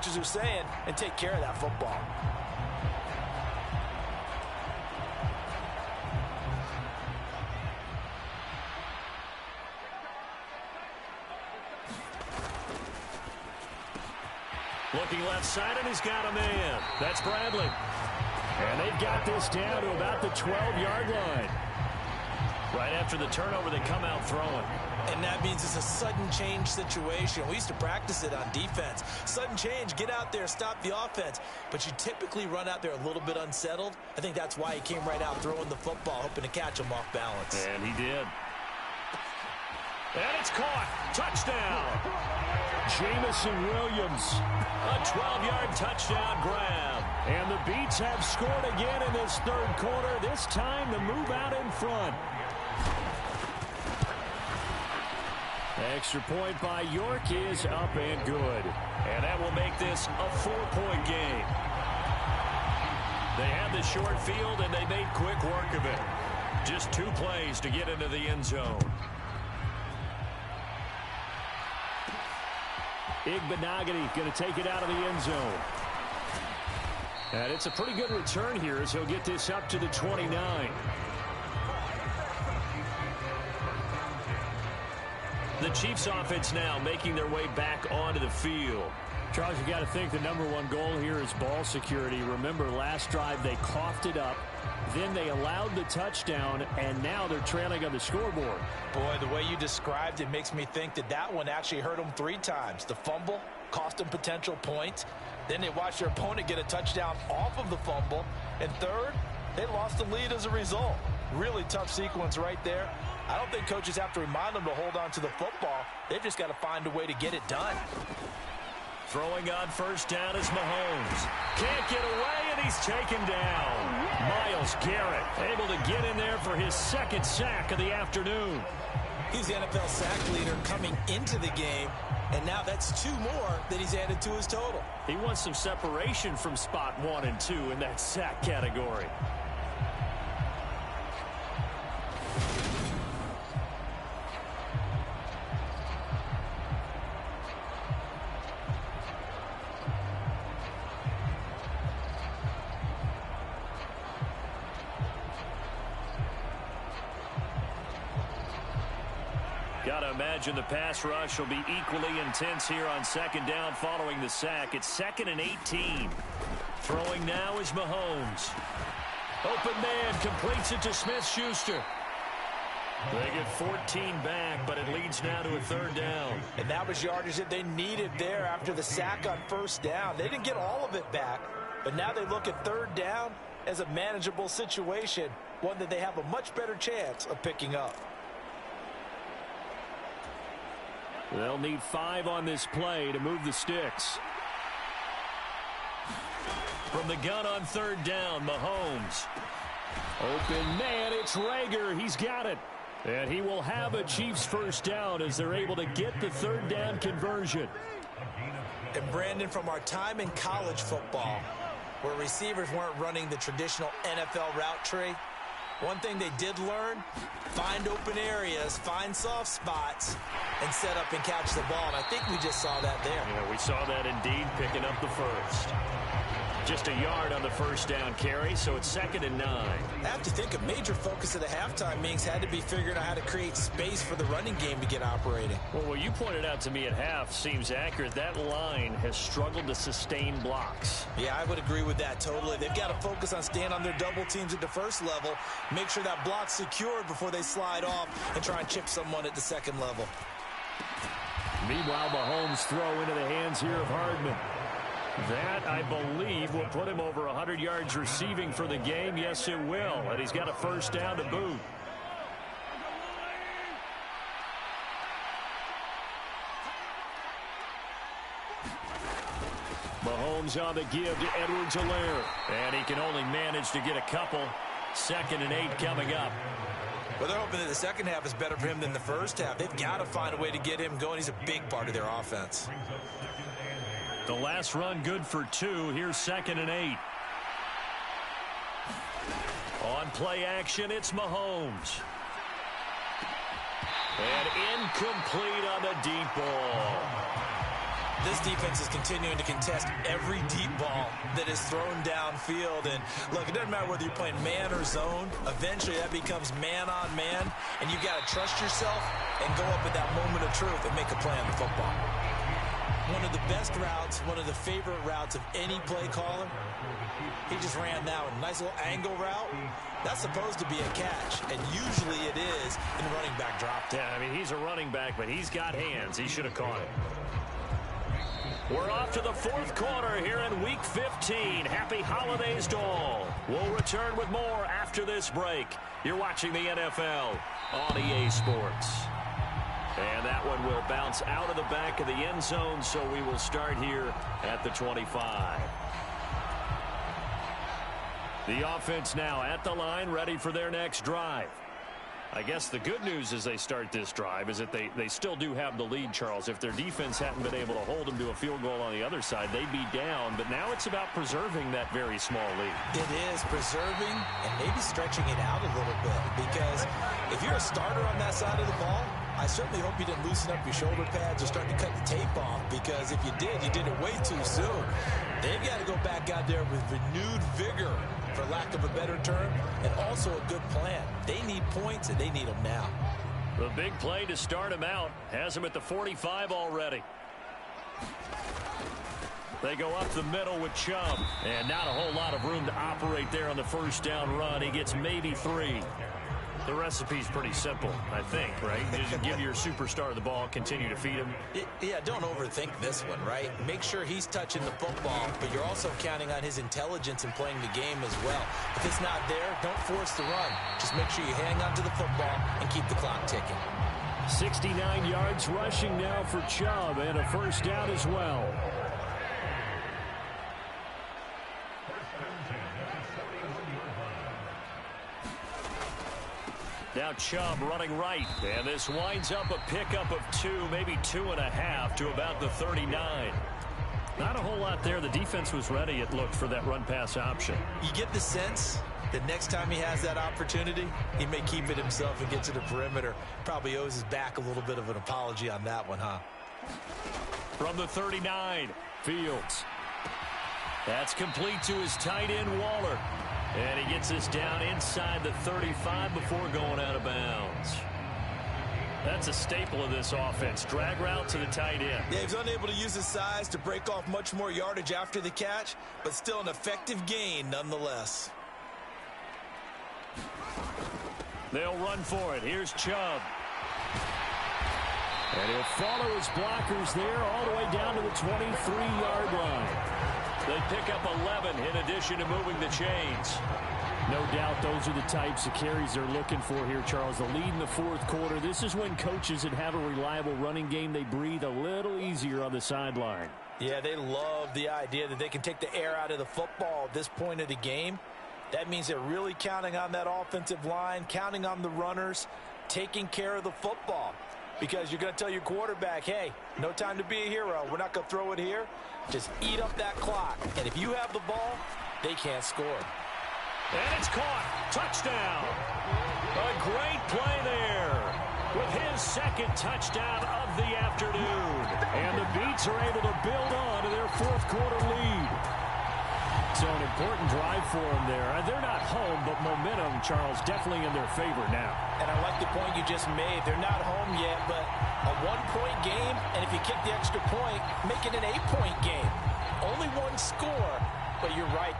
coaches are saying and take care of that football. Looking left side, and he's got a man. That's Bradley. And they've got this down to about the 12-yard line. Right after the turnover, they come out throwing. And that means it's a sudden change situation. We used to practice it on defense. Sudden change, get out there, stop the offense. But you typically run out there a little bit unsettled. I think that's why he came right out throwing the football, hoping to catch him off balance. And he did. And it's caught. Touchdown. Jamison Williams. A 12-yard touchdown grab. And the Beats have scored again in this third quarter. This time the move out in front. Extra point by York is up and good. And that will make this a 4-point game. They had the short field, and they made quick work of it. Just 2 plays to get into the end zone. Igbenogany going to take it out of the end zone. And it's a pretty good return here as he'll get this up to the 29. The Chiefs offense now making their way back onto the field. Charles, you got to think the #1 goal here is ball security. Remember, last drive they coughed it up. Then they allowed the touchdown, and now they're trailing on the scoreboard. Boy, the way you described it makes me think that that one actually hurt them 3 times. The fumble cost them potential points. Then they watched their opponent get a touchdown off of the fumble. And third, they lost the lead as a result. Really tough sequence right there. I don't think coaches have to remind them to hold on to the football. They've just got to find a way to get it done. Throwing on first down is Mahomes. Can't get away, and he's taken down. Myles Garrett able to get in there for his 2nd sack of the afternoon. He's the NFL sack leader coming into the game, and now that's 2 more that he's added to his total. He wants some separation from spot 1 and 2 in that sack category. Got to imagine the pass rush will be equally intense here on 2nd down following the sack. It's 2nd and 18. Throwing now is Mahomes. Open man completes it to Smith-Schuster. They get 14 back, but it leads now to a 3rd down. And that was yardage that they needed there after the sack on 1st down. They didn't get all of it back, but now they look at 3rd down as a manageable situation, one that they have a much better chance of picking up. They'll need 5 on this play to move the sticks. From the gun on 3rd down, Mahomes. Open man, it's Rager. He's got it. And he will have a Chiefs 1st down as they're able to get the 3rd down conversion. And Brandon, from our time in college football, where receivers weren't running the traditional NFL route tree, one thing they did learn, find open areas, find soft spots, and set up and catch the ball. And I think we just saw that there. Yeah, we saw that indeed, picking up the 1st. Just a yard on the 1st down carry, so it's 2nd and 9. I have to think a major focus of the halftime meetings had to be figuring out how to create space for the running game to get operating. Well, what you pointed out to me at half seems accurate. That line has struggled to sustain blocks. Yeah, I would agree with that totally. They've got to focus on staying on their double teams at the 1st level, make sure that block's secured before they slide off and try and chip someone at the 2nd level. Meanwhile, Mahomes throw into the hands here of Hardman. That, I believe, will put him over 100 yards receiving for the game. Yes, it will. And he's got a 1st down to boot. Mahomes on the give to Edwards-Helaire. And he can only manage to get a couple. 2nd and 8 coming up. Well, they're hoping that the 2nd half is better for him than the 1st half. They've got to find a way to get him going. He's a big part of their offense. The last run good for 2. Here's 2nd and 8. On play action, it's Mahomes. And incomplete on the deep ball. This defense is continuing to contest every deep ball that is thrown downfield. And look, it doesn't matter whether you're playing man or zone. Eventually, that becomes man on man. And you've got to trust yourself and go up at that moment of truth and make a play on the football. One of the best routes, one of the favorite routes of any play caller. He just ran that one. Nice little angle route. That's supposed to be a catch, and usually it is in running back drop. Yeah, I mean, he's a running back, but he's got hands. He should have caught it. We're off to the fourth quarter here in Week 15. Happy holidays to all. We'll return with more after this break. You're watching the NFL on EA Sports. And that one will bounce out of the back of the end zone, so we will start here at the 25. The offense now at the line, ready for their next drive. I guess the good news as they start this drive is that they still do have the lead, Charles. If their defense hadn't been able to hold them to a field goal on the other side, they'd be down. But now it's about preserving that very small lead. It is preserving and maybe stretching it out a little bit. Because if you're a starter on that side of the ball, I certainly hope you didn't loosen up your shoulder pads or start to cut the tape off. Because if you did it way too soon. They've got to go back out there with renewed vigor, for lack of a better term, and also a good plan. They need points, and they need them now. The big play to start him out has him at the 45 already. They go up the middle with Chubb, and not a whole lot of room to operate there on the first down run. He gets maybe 3. The recipe's pretty simple, I think, right? Just give your superstar the ball, continue to feed him. Yeah, don't overthink this one, right? Make sure he's touching the football, but you're also counting on his intelligence in playing the game as well. If it's not there, don't force the run. Just make sure you hang on to the football and keep the clock ticking. 69 yards rushing now for Chubb, and a first down as well. Now Chubb running right, and this winds up a pickup of 2, maybe 2.5 to about the 39. Not a whole lot there. The defense was ready, it looked, for that run-pass option. You get the sense that next time he has that opportunity, he may keep it himself and get to the perimeter. Probably owes his back a little bit of an apology on that one, huh? From the 39, Fields. That's complete to his tight end, Waller. And he gets this down inside the 35 before going out of bounds. That's a staple of this offense. Drag route to the tight end. Yeah, he's unable to use his size to break off much more yardage after the catch, but still an effective gain nonetheless. They'll run for it. Here's Chubb. And he'll follow his blockers there all the way down to the 23-yard line. They pick up 11 in addition to moving the chains. No doubt those are the types of carries they're looking for here, Charles. The lead in the fourth quarter. This is when coaches that have a reliable running game, they breathe a little easier on the sideline. Yeah, they love the idea that they can take the air out of the football at this point of the game. That means they're really counting on that offensive line, counting on the runners, taking care of the football. Because you're going to tell your quarterback, hey, no time to be a hero. We're not going to throw it here. Just eat up that clock. And if you have the ball, they can't score. And it's caught. Touchdown. A great play there with his second touchdown of the afternoon. And the Beats are able to build on to their fourth quarter lead. So an important drive for them there. They're not home, but momentum, Charles, definitely in their favor now. And I like the point you just made. They're not home yet, but a one-point game, and if you kick the extra point, make it an 8-point game. Only one score, but you're right.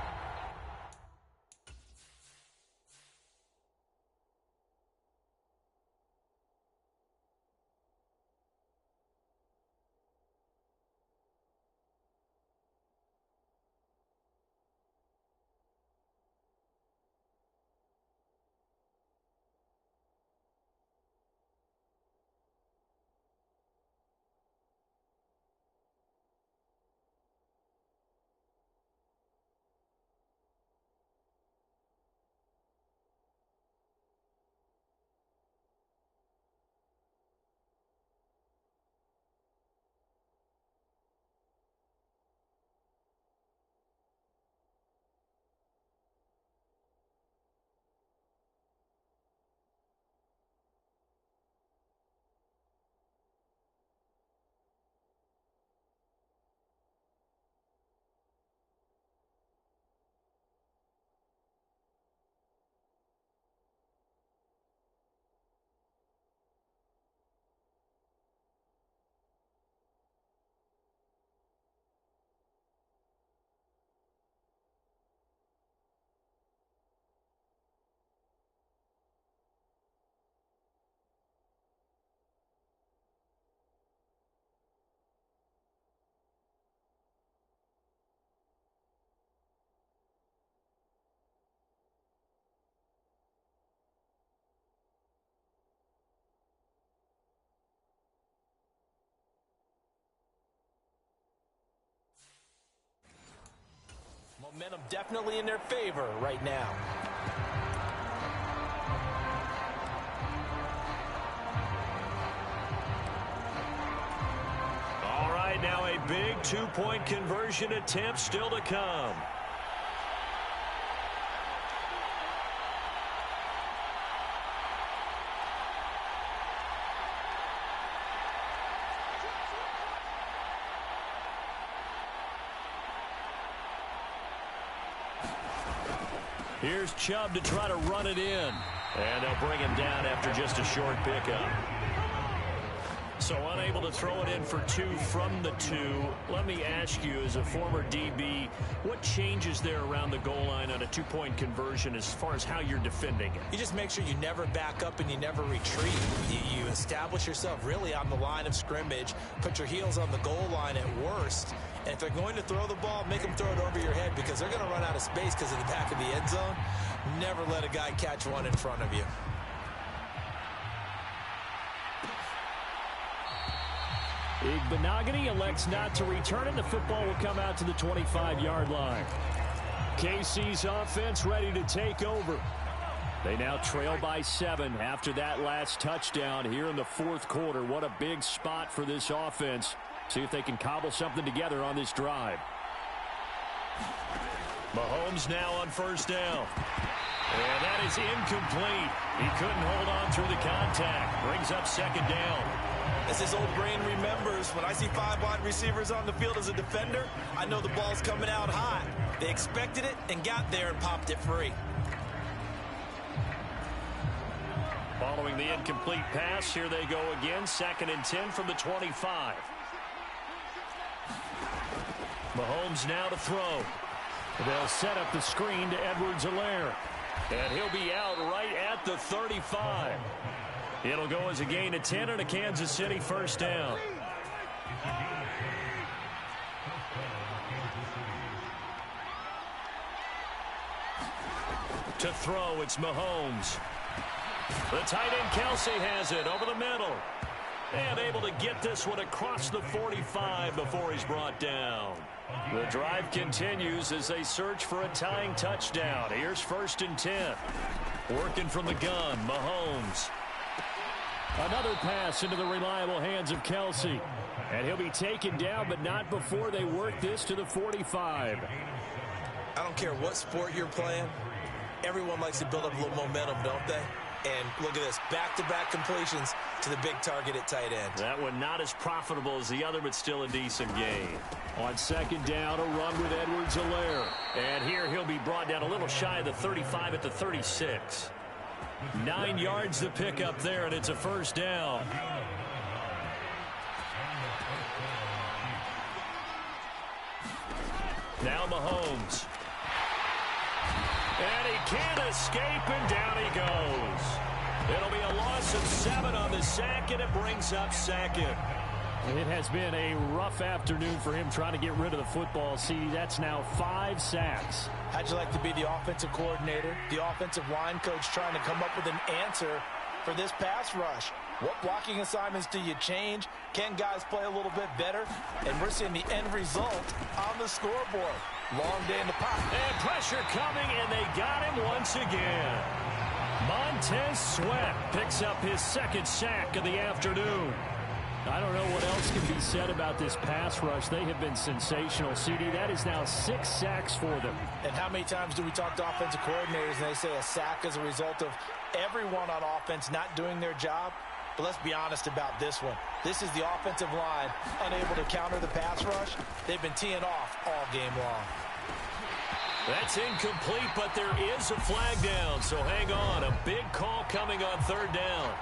Momentum definitely in their favor right now. All right, now a big two-point conversion attempt still to come. Here's Chubb to try to run it in. And they'll bring him down after just a short pickup. So unable to throw it in for 2 from the 2. Let me ask you, as a former DB, what changes there around the goal line on a two-point conversion as far as how you're defending it? You just make sure you never back up and you never retreat. You establish yourself really on the line of scrimmage, put your heels on the goal line at worst, and if they're going to throw the ball, make them throw it over your head because they're going to run out of space because of the back of the end zone. Never let a guy catch one in front of you. Igbenogany elects not to return it. The football will come out to the 25-yard line. KC's offense ready to take over. They now trail by 7 after that last touchdown here in the fourth quarter. What a big spot for this offense. See if they can cobble something together on this drive. Mahomes now on first down. And that is incomplete. He couldn't hold on through the contact. Brings up second down. As his old brain remembers, when I see 5 wide receivers on the field as a defender, I know the ball's coming out hot. They expected it and got there and popped it free. Following the incomplete pass, here they go again. 2nd and 10 from the 25. Mahomes now to throw. They'll set up the screen to Edwards-Helaire. And he'll be out right at the 35. It'll go as a gain of 10 and a Kansas City first down. To throw, it's Mahomes. The tight end Kelsey has it over the middle. And able to get this one across the 45 before he's brought down. The drive continues as they search for a tying touchdown. Here's 1st and 10. Working from the gun, Mahomes. Another pass into the reliable hands of Kelsey. And he'll be taken down, but not before they work this to the 45. I don't care what sport you're playing. Everyone likes to build up a little momentum, don't they? And look at this, back-to-back completions to the big target at tight end. That one not as profitable as the other, but still a decent gain. On second down, a run with Edwards-Helaire. And here he'll be brought down a little shy of the 35 at the 36. 9 yards to pick up there, and it's a first down. Now Mahomes. And he can't escape, and down he goes. It'll be a loss of 7 on the sack, and it brings up 2nd. It has been a rough afternoon for him trying to get rid of the football. See, that's now 5 sacks. How'd you like to be the offensive coordinator, the offensive line coach trying to come up with an answer for this pass rush? What blocking assignments do you change? Can guys play a little bit better? And we're seeing the end result on the scoreboard. Long day in the pocket. And pressure coming, and they got him once again. Montez Sweat picks up his 2nd sack of the afternoon. I don't know what else can be said about this pass rush. They have been sensational. CD, that is now 6 sacks for them. And how many times do we talk to offensive coordinators and they say a sack is a result of everyone on offense not doing their job? But let's be honest about this one. This is the offensive line unable to counter the pass rush. They've been teeing off all game long. That's incomplete, but there is a flag down, so hang on. A big call coming on 3rd down.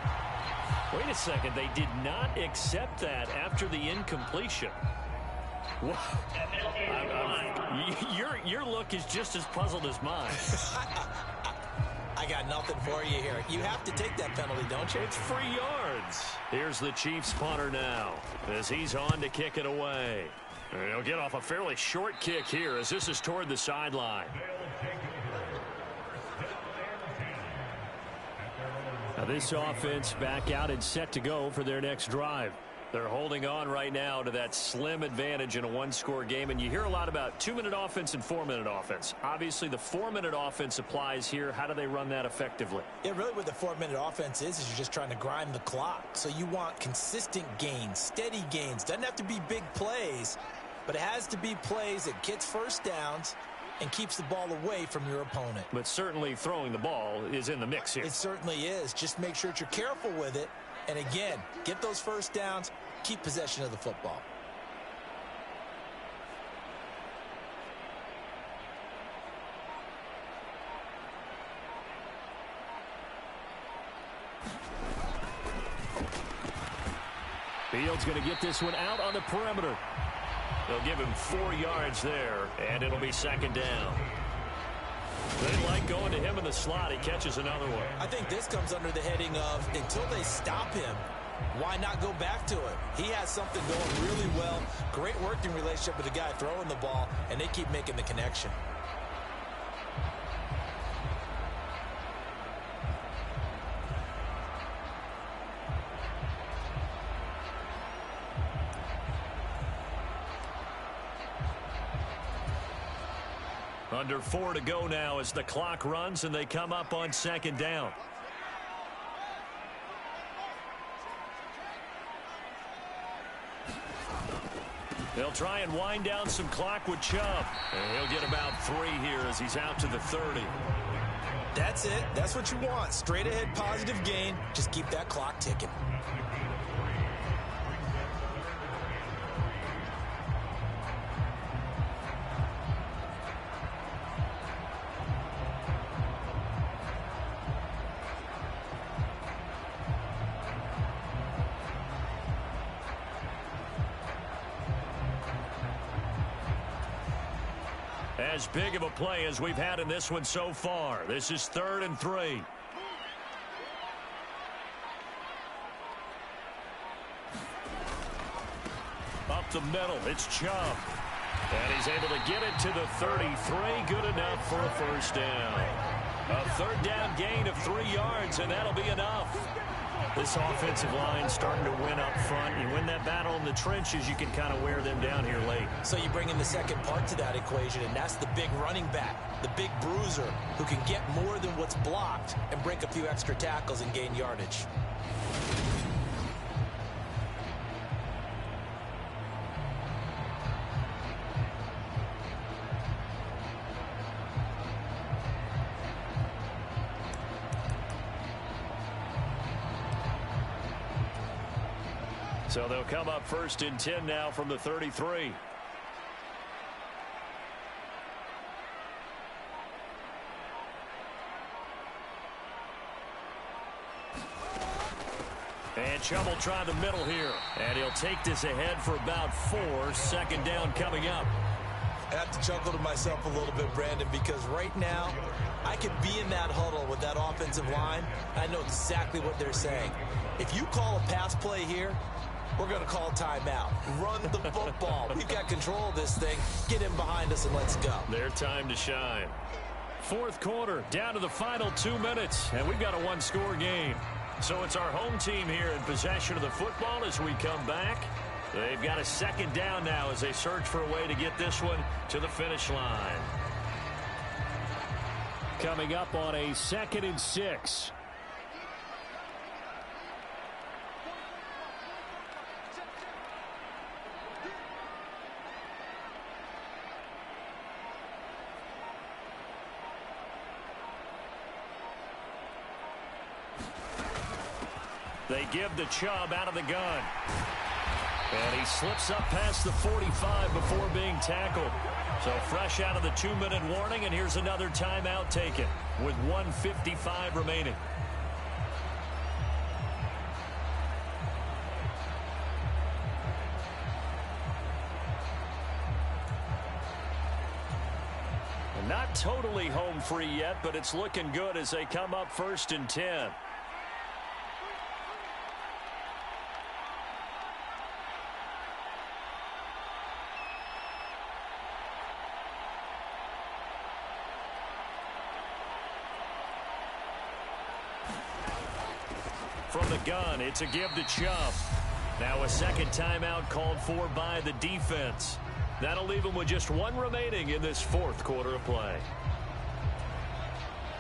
Wait a second, they did not accept that after the incompletion. Your look is just as puzzled as mine. I got nothing for you here. You have to take that penalty, don't you? It's free yards. Here's the Chiefs punter now as he's on to kick it away. He'll get off a fairly short kick here as this is toward the sideline. Now this offense back out and set to go for their next drive. They're holding on right now to that slim advantage in a one-score game, and you hear a lot about 2-minute offense and 4-minute offense. Obviously, the 4-minute offense applies here. How do they run that effectively? Yeah, really what the 4-minute offense is you're just trying to grind the clock. So you want consistent gains, steady gains. Doesn't have to be big plays, but it has to be plays that gets first downs and keeps the ball away from your opponent. But certainly throwing the ball is in the mix here. It certainly is. Just make sure that you're careful with it. And again, get those first downs, keep possession of the football. Fields going to get this one out on the perimeter. They'll give him 4 yards there, and it'll be second down. They like going to him in the slot. He catches another one. I think this comes under the heading of until they stop him, why not go back to it? He has something going really well. Great working relationship with the guy throwing the ball, and they keep making the connection. Under 4 to go now as the clock runs and they come up on second down. They'll try and wind down some clock with Chubb. And he'll get about 3 here as he's out to the 30. That's it. That's what you want. Straight ahead positive gain. Just keep that clock ticking. As big of a play as we've had in this one so far. This is 3rd and 3. Up the middle, it's Chubb. And he's able to get it to the 33. Good enough for a first down. A 3rd down gain of 3 yards, and that'll be enough. This offensive line starting to win up front. You win that battle in the trenches, you can kind of wear them down here late. So you bring in the second part to that equation, and that's the big running back, the big bruiser, who can get more than what's blocked and break a few extra tackles and gain yardage. So they'll come up 1st and 10 now from the 33. And Chubb will try the middle here. And he'll take this ahead for about 4. 2nd down coming up. I have to chuckle to myself a little bit, Brandon, because right now I could be in that huddle with that offensive line. I know exactly what they're saying. If you call a pass play here, we're going to call timeout. Run the football. We've got control of this thing. Get him behind us and let's go. Their time to shine. 4th quarter, down to the final 2 minutes, and we've got a one-score game. So it's our home team here in possession of the football as we come back. They've got a 2nd down now as they search for a way to get this one to the finish line. Coming up on a 2nd and 6. They give the Chubb out of the gun. And he slips up past the 45 before being tackled. So fresh out of the 2-minute warning, and here's another timeout taken with 1:55 remaining. Not totally home free yet, but it's looking good as they come up 1st and 10. From the gun, it's a give to Chubb. Now a second timeout called for by the defense. That'll leave them with just one remaining in this fourth quarter of play.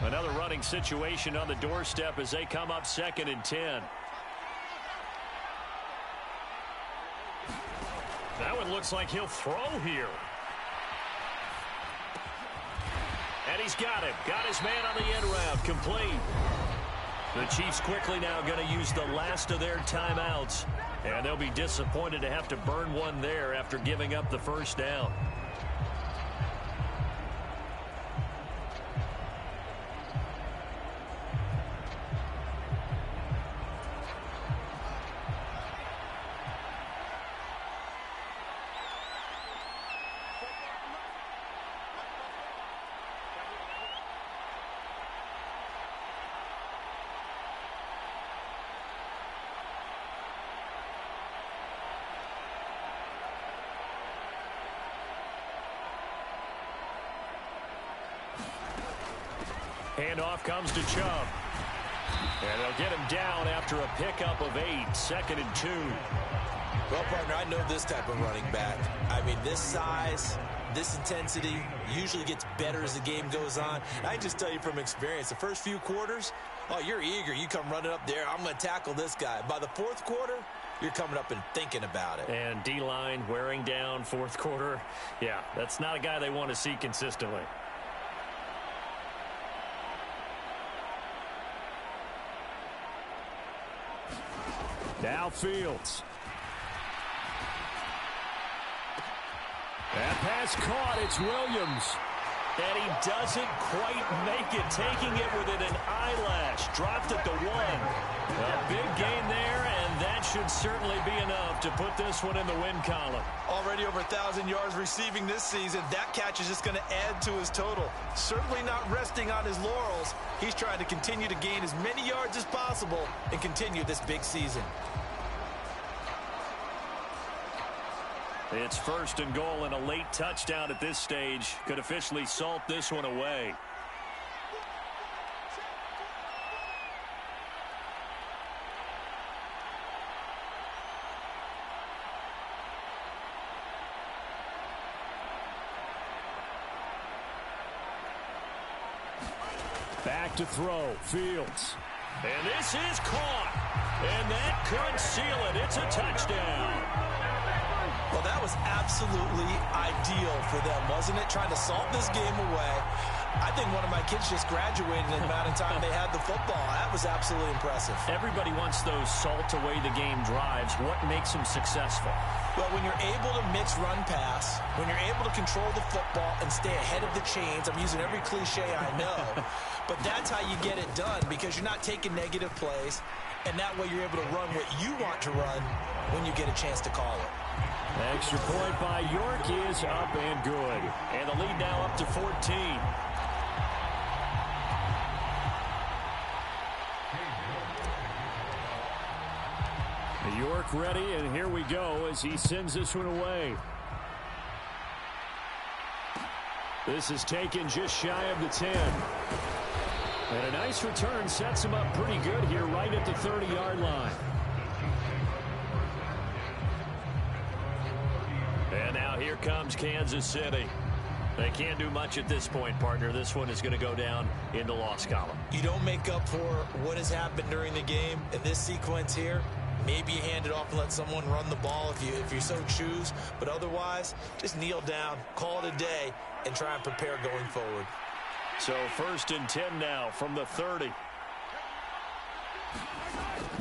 Another running situation on the doorstep as they come up 2nd and 10. That one looks like he'll throw here. And he's got it. Got his man on the end route. Complete. The Chiefs quickly now going to use the last of their timeouts. And they'll be disappointed to have to burn one there after giving up the first down. Handoff comes to Chubb. And they'll get him down after a pickup of 8. 2nd and 2. Well, partner, I know this type of running back. I mean, this size, this intensity usually gets better as the game goes on. I can just tell you from experience, the first few quarters, oh, you're eager. You come running up there. I'm going to tackle this guy. By the fourth quarter, you're coming up and thinking about it. And D-line wearing down fourth quarter. Yeah, that's not a guy they want to see consistently. Now Fields. That pass caught. It's Williams. And he doesn't quite make it, taking it within an eyelash. Dropped at the 1. A big gain there, and that should certainly be enough to put this one in the win column. Already over 1,000 yards receiving this season. That catch is just going to add to his total. Certainly not resting on his laurels. He's trying to continue to gain as many yards as possible and continue this big season. It's 1st and goal, and a late touchdown at this stage could officially salt this one away. Back to throw, Fields. And this is caught. And that could seal it. It's a touchdown. Well, that was absolutely ideal for them, wasn't it? Trying to salt this game away. I think one of my kids just graduated in the amount of time they had the football. That was absolutely impressive. Everybody wants those salt-away-the-game drives. What makes them successful? Well, when you're able to mix run-pass, when you're able to control the football and stay ahead of the chains, I'm using every cliche I know, but that's how you get it done because you're not taking negative plays, and that way you're able to run what you want to run when you get a chance to call it. Extra point by York is up and good. And the lead now up to 14. York ready, and here we go as he sends this one away. This is taken just shy of the 10. And a nice return sets him up pretty good here right at the 30-yard line. And now here comes Kansas City. They can't do much at this point, partner. This one is going to go down in the loss column. You don't make up for what has happened during the game in this sequence here. Maybe you hand it off and let someone run the ball if you so choose. But otherwise, just kneel down, call it a day, and try and prepare going forward. So 1st and 10 now from the 30.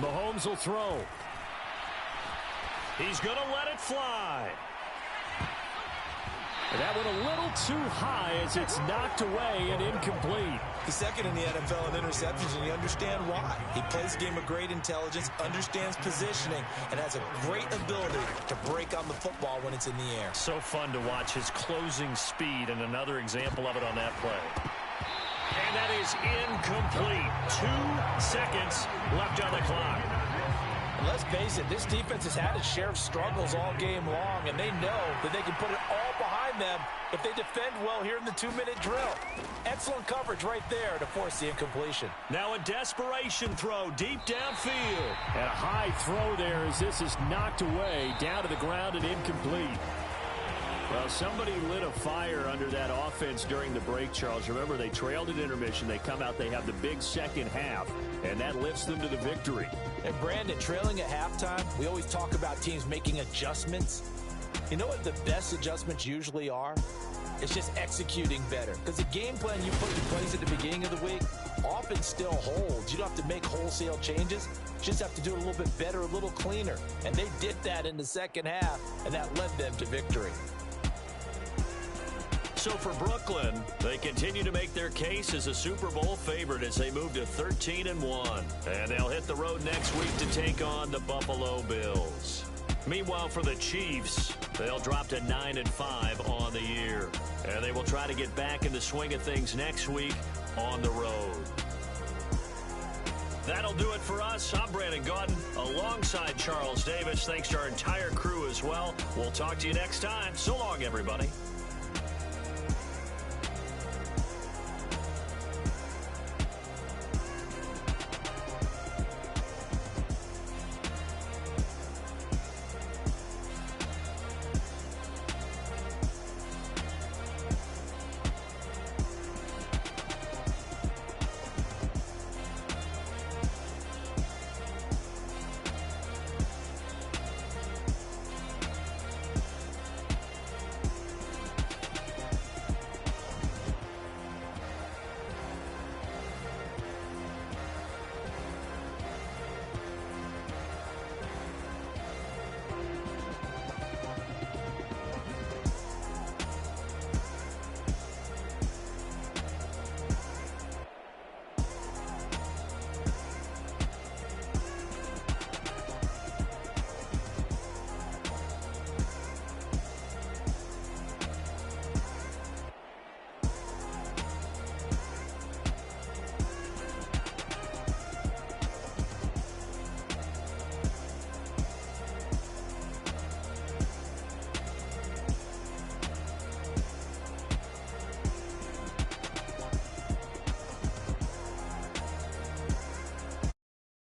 Mahomes will throw. He's going to let it fly. And that went a little too high as it's knocked away and incomplete. He's second in the NFL in interceptions, and you understand why. He plays a game of great intelligence, understands positioning, and has a great ability to break on the football when it's in the air. So fun to watch his closing speed, and another example of it on that play. And that is incomplete. 2 seconds left on the clock. And let's face it, this defense has had its share of struggles all game long, and they know that they can put it all behind on them if they defend well here in the 2-minute drill. Excellent coverage right there to force the incompletion. Now a desperation throw deep downfield. And a high throw there as this is knocked away, down to the ground and incomplete. Well, somebody lit a fire under that offense during the break, Charles. Remember, they trailed at intermission. They come out, they have the big second half, and that lifts them to the victory. And Brandon, trailing at halftime, we always talk about teams making adjustments. You know what the best adjustments usually are? It's just executing better. Because the game plan you put in place at the beginning of the week often still holds. You don't have to make wholesale changes. You just have to do it a little bit better, a little cleaner. And they did that in the second half, and that led them to victory. So for Brooklyn, they continue to make their case as a Super Bowl favorite as they move to 13-1. And they'll hit the road next week to take on the Buffalo Bills. Meanwhile, for the Chiefs, they'll drop to 9-5 on the year. And they will try to get back in the swing of things next week on the road. That'll do it for us. I'm Brandon Gaudin alongside Charles Davis. Thanks to our entire crew as well. We'll talk to you next time. So long, everybody.